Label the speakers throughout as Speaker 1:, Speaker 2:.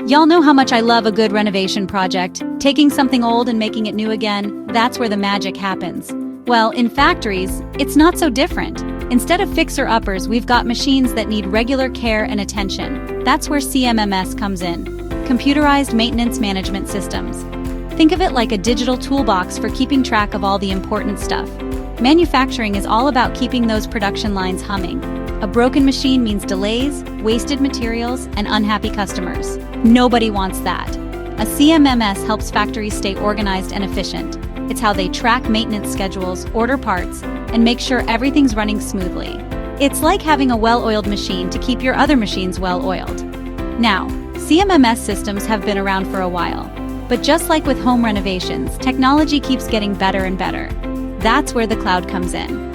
Speaker 1: Y'all know how much I love a good renovation project. Taking something old and making it new again, that's where the magic happens. Well, in factories, it's not so different. Instead of fixer-uppers, we've got machines that need regular care and attention. That's where CMMS comes in. Computerized maintenance management systems. Think of it like a digital toolbox for keeping track of all the important stuff. Manufacturing is all about keeping those production lines humming. A broken machine means delays, wasted materials, and unhappy customers. Nobody wants that. A CMMS helps factories stay organized and efficient. It's how they track maintenance schedules, order parts, and make sure everything's running smoothly. It's like having a well-oiled machine to keep your other machines well-oiled. Now, CMMS systems have been around for a while, but just like with home renovations, technology keeps getting better and better. That's where the cloud comes in.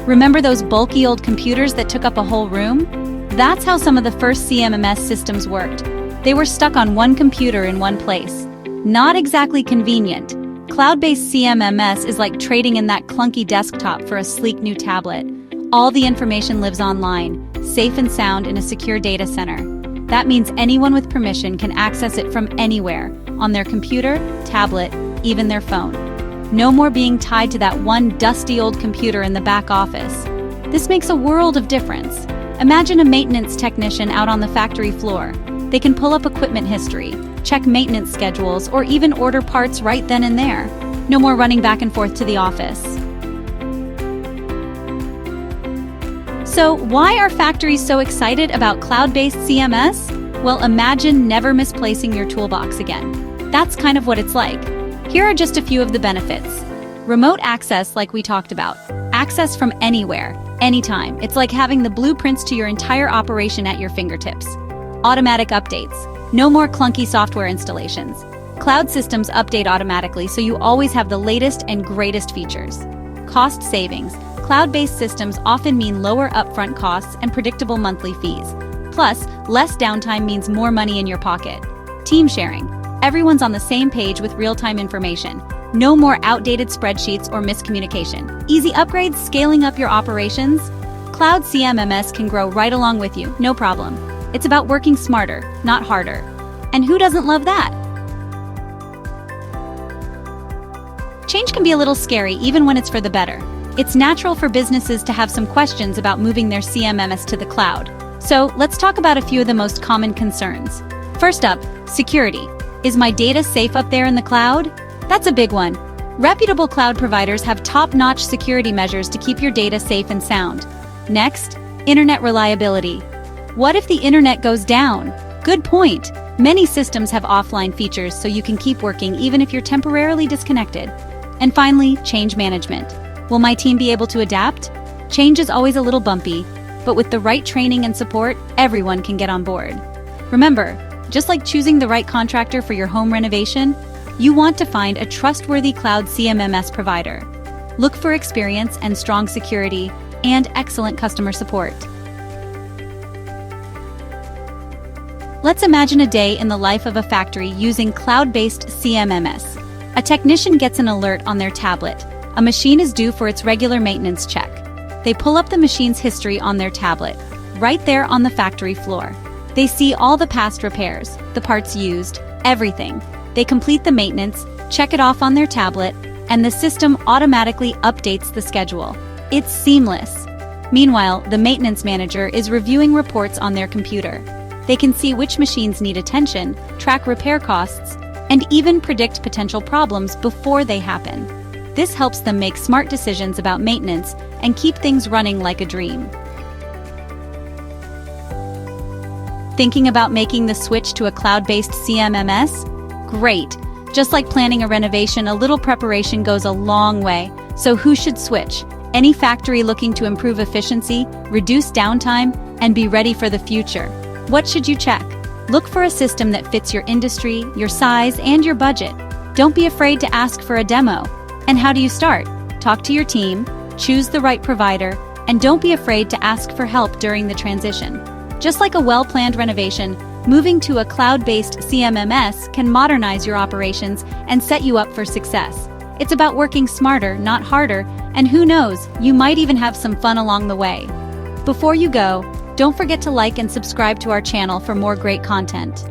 Speaker 1: Remember those bulky old computers that took up a whole room? That's how some of the first CMMS systems worked. They were stuck on one computer in one place. Not exactly convenient. Cloud-based CMMS is like trading in that clunky desktop for a sleek new tablet. All the information lives online, safe and sound in a secure data center. That means anyone with permission can access it from anywhere, on their computer, tablet, even their phone. No more being tied to that one dusty old computer in the back office. This makes a world of difference. Imagine a maintenance technician out on the factory floor. They can pull up equipment history, check maintenance schedules, or even order parts right then and there. No more running back and forth to the office. So, why are factories so excited about cloud-based CMS? Well, imagine never misplacing your toolbox again. That's kind of what it's like. Here are just a few of the benefits. Remote access, like we talked about. Access from anywhere, anytime. It's like having the blueprints to your entire operation at your fingertips. Automatic updates. No more clunky software installations. Cloud systems update automatically, so you always have the latest and greatest features. Cost savings. Cloud-based systems often mean lower upfront costs and predictable monthly fees. Plus, less downtime means more money in your pocket. Team sharing. Everyone's on the same page with real-time information. No more outdated spreadsheets or miscommunication. Easy upgrades, scaling up your operations. Cloud CMMS can grow right along with you, no problem. It's about working smarter, not harder. And who doesn't love that? Change can be a little scary even when it's for the better. It's natural for businesses to have some questions about moving their CMMS to the cloud. So let's talk about a few of the most common concerns. First up, security. Is my data safe up there in the cloud? That's a big one. Reputable cloud providers have top-notch security measures to keep your data safe and sound. Next, internet reliability. What if the internet goes down? Good point. Many systems have offline features so you can keep working even if you're temporarily disconnected. And finally, change management. Will my team be able to adapt? Change is always a little bumpy, but with the right training and support, everyone can get on board. Remember, just like choosing the right contractor for your home renovation, you want to find a trustworthy cloud CMMS provider. Look for experience and strong security and excellent customer support. Let's imagine a day in the life of a factory using cloud-based CMMS. A technician gets an alert on their tablet. A machine is due for its regular maintenance check. They pull up the machine's history on their tablet, right there on the factory floor. They see all the past repairs, the parts used, everything. They complete the maintenance, check it off on their tablet, and the system automatically updates the schedule. It's seamless. Meanwhile, the maintenance manager is reviewing reports on their computer. They can see which machines need attention, track repair costs, and even predict potential problems before they happen. This helps them make smart decisions about maintenance and keep things running like a dream. Thinking about making the switch to a cloud-based CMMS? Great! Just like planning a renovation, a little preparation goes a long way. So who should switch? Any factory looking to improve efficiency, reduce downtime, and be ready for the future. What should you check? Look for a system that fits your industry, your size, and your budget. Don't be afraid to ask for a demo. And how do you start? Talk to your team, choose the right provider, and don't be afraid to ask for help during the transition. Just like a well-planned renovation, moving to a cloud-based CMMS can modernize your operations and set you up for success. It's about working smarter, not harder, and who knows, you might even have some fun along the way. Before you go, Don't forget to like and subscribe to our channel for more great content.